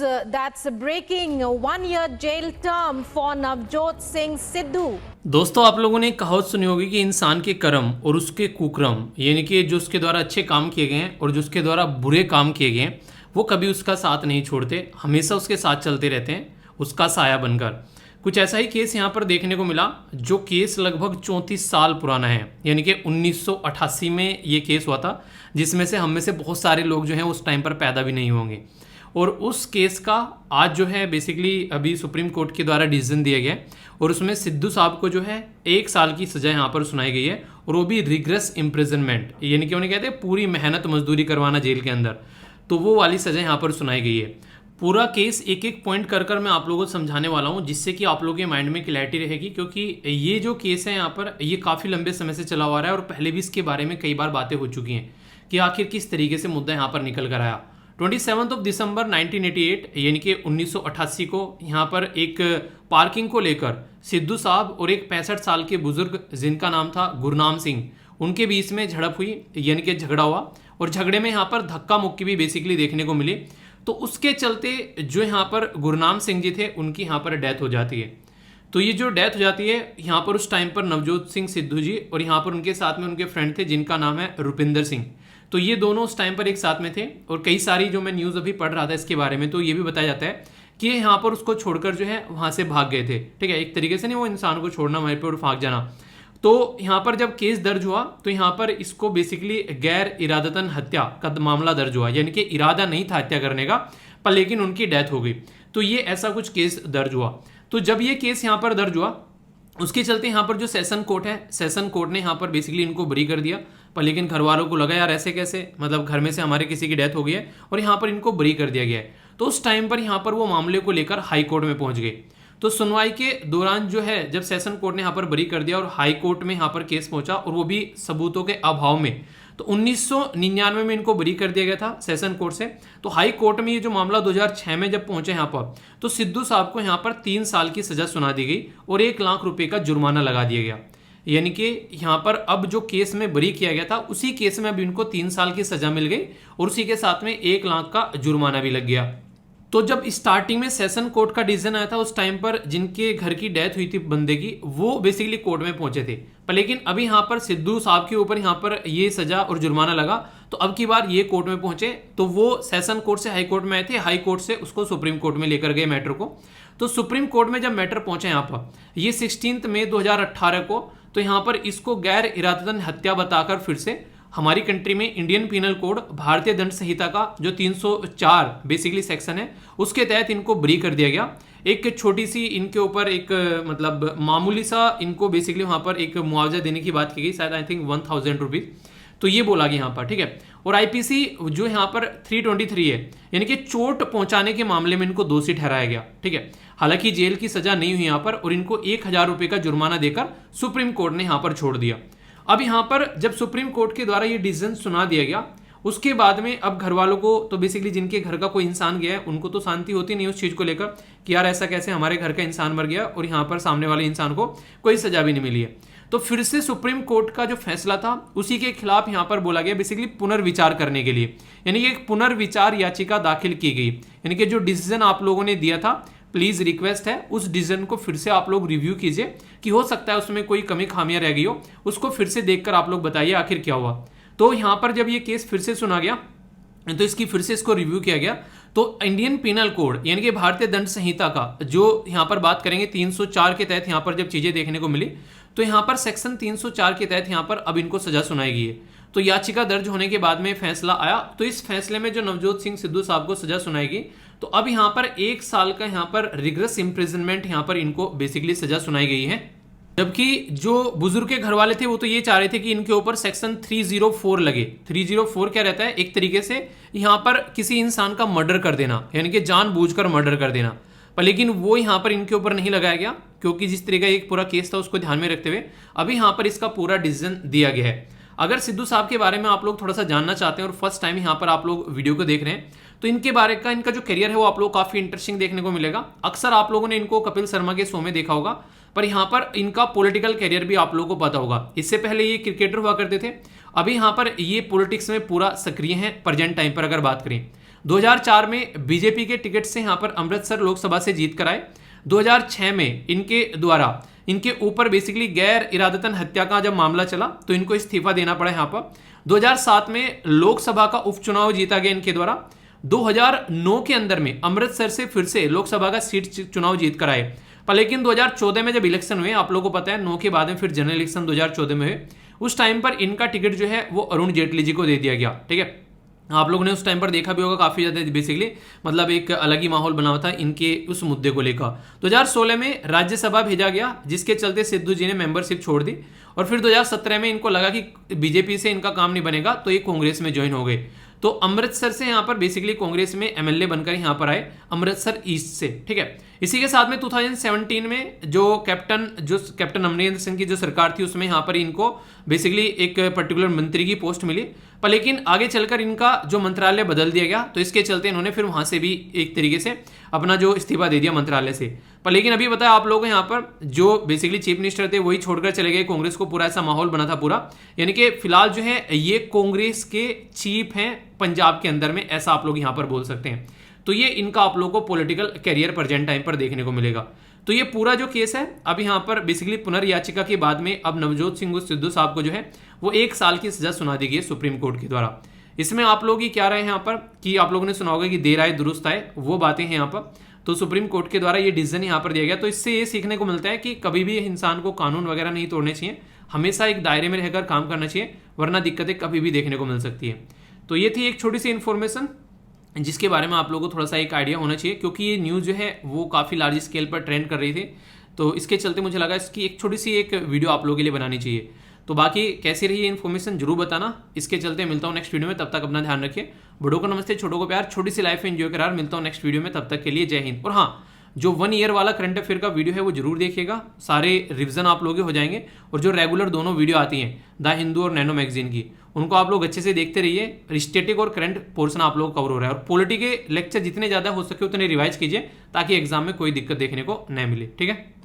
that's breaking. 1 year jail term for Navjot Singh Sidhu. दोस्तों, आप लोगों ने कहावत सुनी होगी कि इंसान के कर्म और उसके कुकर्म, यानी कि जो उसके द्वारा अच्छे काम किए गए हैं और जो उसके द्वारा बुरे काम किए गए हैं, वो कभी उसका साथ नहीं छोड़ते, हमेशा उसके साथ चलते रहते हैं, उसका साया बनकर। कुछ ऐसा ही केस यहाँ पर देखने को मिला, जो केस लगभग 34 साल पुराना है, यानी कि 1988 में ये केस हुआ था, जिसमें से हम में से बहुत सारे लोग जो हैं उस टाइम पर पैदा भी नहीं होंगे। और उस केस का आज जो है बेसिकली अभी सुप्रीम कोर्ट के द्वारा डिसीजन दिया गया है और उसमें सिद्धू साहब को जो है 1 साल की सज़ा यहाँ पर सुनाई गई है, और वो भी रिग्रेस इम्प्रिजनमेंट, यानी कि उन्हें कहते हैं पूरी मेहनत मजदूरी करवाना जेल के अंदर, तो वो वाली सज़ा यहाँ पर सुनाई गई है। पूरा केस एक एक पॉइंट कर मैं आप लोगों को समझाने वाला हूँ, जिससे कि आप लोगों के माइंड में क्लैरिटी रहेगी, क्योंकि ये जो केस है यहाँ पर ये काफ़ी लंबे समय से चला आ रहा है और पहले भी इसके बारे में कई बार बातें हो चुकी हैं कि आखिर किस तरीके से मुद्दा यहाँ पर निकल कर आया। 27 दिसंबर 1988 यानी कि 1988 को यहाँ पर एक पार्किंग को लेकर सिद्धू साहब और एक 65 साल के बुजुर्ग जिनका नाम था गुरनाम सिंह, उनके बीच में झड़प हुई, यानी कि झगड़ा हुआ, और झगड़े में यहाँ पर धक्का मुक्की भी बेसिकली देखने को मिली। तो उसके चलते जो यहाँ पर गुरनाम सिंह जी थे उनकी यहाँ पर डेथ हो जाती है। तो ये जो डेथ हो जाती है यहाँ पर उस टाइम पर नवजोत सिंह सिद्धू जी और यहाँ पर उनके साथ में उनके फ्रेंड थे जिनका नाम है रुपिंदर सिंह। तो ये दोनों उस टाइम पर एक साथ में थे, और कई सारी जो मैं न्यूज़ अभी पढ़ रहा था इसके बारे में, तो ये भी बताया जाता है कि यहाँ पर उसको छोड़कर जो है वहाँ से भाग गए थे। ठीक है, एक तरीके से नहीं वो इंसान को छोड़ना वहीं पर और भाग जाना। तो यहाँ पर जब केस दर्ज हुआ तो यहाँ पर इसको बेसिकली गैर इरादतन हत्या का मामला दर्ज हुआ, यानी कि इरादा नहीं था हत्या करने का, पर लेकिन उनकी डेथ हो गई। तो ये ऐसा कुछ केस दर्ज हुआ। तो जब ये केस यहाँ पर दर्ज हुआ उसके चलते यहाँ पर जो सेशन कोर्ट है, सेशन कोर्ट ने यहाँ पर बेसिकली इनको बरी कर दिया, पर लेकिन घर वालों को लगा यार ऐसे कैसे, मतलब घर में से हमारे किसी की डेथ हो गई है और यहाँ पर इनको बरी कर दिया गया है। तो उस टाइम पर यहाँ पर वो मामले को लेकर हाई कोर्ट में पहुंच गए। तो सुनवाई के दौरान जो है जब सेशन कोर्ट ने यहाँ पर बरी कर दिया और हाई कोर्ट में यहाँ पर केस पहुंचा, और वो भी सबूतों के अभाव में, तो 1999 में इनको बरी कर दिया गया था सेशन कोर्ट से। तो हाई कोर्ट में ये जो मामला 2006 में जब पहुंचे यहाँ पर, तो सिद्धू साहब को यहाँ पर 3 साल की सजा सुना दी गई और 1 लाख रुपए का जुर्माना लगा दिया गया। यानी कि यहाँ पर अब जो केस में बरी किया गया था उसी केस में अब इनको 3 साल की सजा मिल गई और उसी के साथ में 1 लाख का जुर्माना भी लग गया। तो जब स्टार्टिंग में सेशन कोर्ट का डिसीजन आया था उस टाइम पर जिनके घर की डेथ हुई थी बंदे की, वो बेसिकली कोर्ट में पहुंचे थे, पर लेकिन अभी यहाँ पर सिद्धू साहब के ऊपर यहाँ पर ये सजा और जुर्माना लगा, तो अब की बार ये कोर्ट में पहुंचे। तो वो सेशन कोर्ट से हाई कोर्ट में आए थे, हाई कोर्ट से उसको सुप्रीम कोर्ट में लेकर गए मैटर को। तो सुप्रीम कोर्ट में जब मैटर पहुंचा यहाँ पर ये 16 मई 2018 को, तो यहाँ पर इसको गैर इरादतन हत्या बताकर फिर से हमारी कंट्री में इंडियन पीनल कोड भारतीय दंड संहिता का जो 304 बेसिकली सेक्शन है उसके तहत इनको बरी कर दिया गया। एक छोटी सी इनके ऊपर एक मतलब मामूली सा इनको बेसिकली वहां पर एक मुआवजा देने की बात की गई, शायद आई थिंक 1000 रुपीज, तो ये बोला गया यहाँ पर। ठीक है, और आईपीसी जो यहाँ पर 323 है, यानी कि चोट पहुंचाने के मामले में इनको दोषी ठहराया गया। ठीक है, हालांकि जेल की सजा नहीं हुई यहाँ पर, और इनको 1000 रुपए का जुर्माना देकर सुप्रीम कोर्ट ने यहाँ पर छोड़ दिया। अब यहाँ पर जब सुप्रीम कोर्ट के द्वारा ये डिसीजन सुना दिया गया उसके बाद में अब घर वालों को, तो बेसिकली जिनके घर का कोई इंसान गया है उनको तो शांति होती नहीं उस चीज को लेकर कि यार ऐसा कैसे हमारे घर का इंसान मर गया और यहाँ पर सामने वाले इंसान को कोई सजा भी नहीं मिली है। तो फिर से सुप्रीम कोर्ट का जो फैसला था उसी के खिलाफ यहाँ पर बोला गया बेसिकली पुनर्विचार करने के लिए, यानी कि एक पुनर्विचार याचिका दाखिल की गई। यानी कि जो डिसीजन आप लोगों ने दिया था, प्लीज रिक्वेस्ट है उस डिसीजन को फिर से आप लोग रिव्यू कीजिए कि हो सकता है उसमें कोई कमी खामियां रह गई हो, उसको फिर से देखकर आप लोग बताइए आखिर क्या हुआ। तो यहाँ पर जब ये केस फिर से सुना गया तो इसकी फिर से इसको रिव्यू किया गया। तो इंडियन पीनल कोड यानी कि भारतीय दंड संहिता का जो यहाँ पर बात करेंगे 304 के तहत यहाँ पर जब चीजें देखने को मिली, तो यहाँ पर सेक्शन 304 के तहत यहाँ पर अब इनको सजा सुनाई गई है। तो याचिका दर्ज होने के बाद में फैसला आया, तो इस फैसले में जो नवजोत सिंह सिद्धू साहब को सजा सुनाई गई, तो अब यहाँ पर 1 साल का यहाँ पर रिग्रेस इम्प्रिजनमेंट यहाँ पर इनको बेसिकली सजा सुनाई गई है। जबकि जो बुजुर्ग के घर वाले थे वो तो ये चाह रहे थे कि इनके ऊपर सेक्शन 304 लगे। 304 क्या रहता है, एक तरीके से यहाँ पर किसी इंसान का मर्डर कर देना, यानी कि जानबूझकर मर्डर कर देना, पर लेकिन वो यहाँ पर इनके ऊपर नहीं लगाया गया, क्योंकि जिस तरीके का एक पूरा केस था उसको ध्यान में रखते हुए अभी यहाँ पर इसका पूरा डिसीजन दिया गया है। अगर सिद्धू साहब के बारे में आप लोग थोड़ा सा जानना चाहते हैं और फर्स्ट टाइम यहाँ पर आप लोग वीडियो को देख रहे हैं, तो इनके बारे का इनका जो करियर है वो आप लोग काफी इंटरेस्टिंग देखने को मिलेगा। अक्सर आप लोगों ने इनको कपिल शर्मा के शो में देखा होगा, पर यहाँ पर इनका पॉलिटिकल करियर भी आप लोगों को पता होगा। इससे पहले ये क्रिकेटर हुआ करते थे, अभी यहाँ पर ये पॉलिटिक्स में पूरा सक्रिय हैं प्रेजेंट टाइम पर अगर बात करें। 2004 में बीजेपी के टिकट से यहाँ पर अमृतसर लोकसभा से जीत कर आए। 2006 में इनके द्वारा इनके ऊपर बेसिकली गैर इरादतन हत्या का जब मामला चला तो इनको इस्तीफा देना पड़ा यहाँ पर। 2007 में लोकसभा का उपचुनाव जीता गया इनके द्वारा। 2009 के अंदर में अमृतसर से फिर से लोकसभा का सीट चुनाव जीत कर आए, पर लेकिन 2014 में जब इलेक्शन हुए, आप लोगों को पता है 9 के बाद में फिर जनरल इलेक्शन 2014 में हुए, उस टाइम पर इनका टिकट जो है वो अरुण जेटली जी को दे दिया गया। ठीक है, आप लोगों ने उस टाइम पर देखा भी होगा, काफी ज्यादा बेसिकली मतलब एक अलग ही माहौल बना हुआ था इनके उस मुद्दे को लेकर। 2016 में राज्यसभा भेजा गया, जिसके चलते सिद्धू जी ने मेंबरशिप छोड़ दी, और फिर 2017 में इनको लगा कि बीजेपी से इनका काम नहीं बनेगा तो ये कांग्रेस में ज्वाइन हो गए। तो अमृतसर से यहाँ पर बेसिकली कांग्रेस में एमएलए बनकर यहाँ पर आए, अमृतसर ईस्ट से। ठीक है, इसी के साथ में 2017 में जो कैप्टन अमरिंदर सिंह की जो सरकार थी उसमें यहाँ पर इनको बेसिकली एक पर्टिकुलर मंत्री की पोस्ट मिली, पर लेकिन आगे चलकर इनका जो मंत्रालय बदल दिया गया, तो इसके चलते इन्होंने फिर वहां से भी एक तरीके से अपना जो इस्तीफा दे दिया मंत्रालय से। पर लेकिन अभी बताया आप लोगों को, यहाँ पर जो बेसिकली चीफ मिनिस्टर थे वही छोड़कर चले गए कांग्रेस को, पूरा ऐसा माहौल बना था पूरा, यानी कि फिलहाल जो है ये कांग्रेस के चीफ हैं पंजाब के अंदर में, ऐसा आप लोग यहाँ पर बोल सकते हैं। तो ये इनका आप लोगों को पॉलिटिकल कैरियर प्रेजेंट टाइम पर देखने को मिलेगा। तो ये पूरा जो केस है अब यहाँ पर बेसिकली पुनर्याचिका के बाद में अब नवजोत सिंह सिद्धू साहब को जो है वो 1 साल की सजा सुना दी गई है सुप्रीम कोर्ट के द्वारा। इसमें आप लोग की क्या राय है यहाँ पर, कि आप लोगों ने सुना होगा कि देर आए दुरुस्त आए, वो बातें हैं यहाँ पर। तो सुप्रीम कोर्ट के द्वारा ये डिसीजन यहाँ पर दिया गया, तो इससे ये सीखने को मिलता है कि कभी भी इंसान को कानून वगैरह नहीं तोड़ने चाहिए, हमेशा एक दायरे में रहकर काम करना चाहिए, वरना दिक्कतें कभी भी देखने को मिल सकती है। तो ये थी एक छोटी सी इन्फॉर्मेशन जिसके बारे में आप लोगों को थोड़ा सा एक आइडिया होना चाहिए, क्योंकि ये न्यूज़ जो है वो काफ़ी लार्ज स्केल पर ट्रेंड कर रही थी, तो इसके चलते मुझे लगा इसकी एक छोटी सी एक वीडियो आप लोगों के लिए बनानी चाहिए। तो बाकी कैसी रही ये इन्फॉर्मेशन जरूर बताना। इसके चलते मिलता हूँ नेक्स्ट वीडियो में, तब तक अपना ध्यान रखिए। बड़ों को नमस्ते, छोटों को प्यार, छोटी सी लाइफ एंजॉय करार। मिलता हूँ नेक्स्ट वीडियो में, तब तक के लिए जय हिंद। और हाँ, जो 1 ईयर वाला करंट अफेयर का वीडियो है वो जरूर देखिएगा, सारे रिवीजन आप लोग हो जाएंगे। और जो रेगुलर दोनों वीडियो आती हैं द हिंदू और नैनो मैगजीन की, उनको आप लोग अच्छे से देखते रहिए। स्टैटिक और करंट पोर्शन आप लोग कवर हो रहा है, और पॉलिटी के लेक्चर जितने ज़्यादा हो सके उतने रिवाइज कीजिए, ताकि एग्जाम में कोई दिक्कत देखने को न मिले। ठीक है।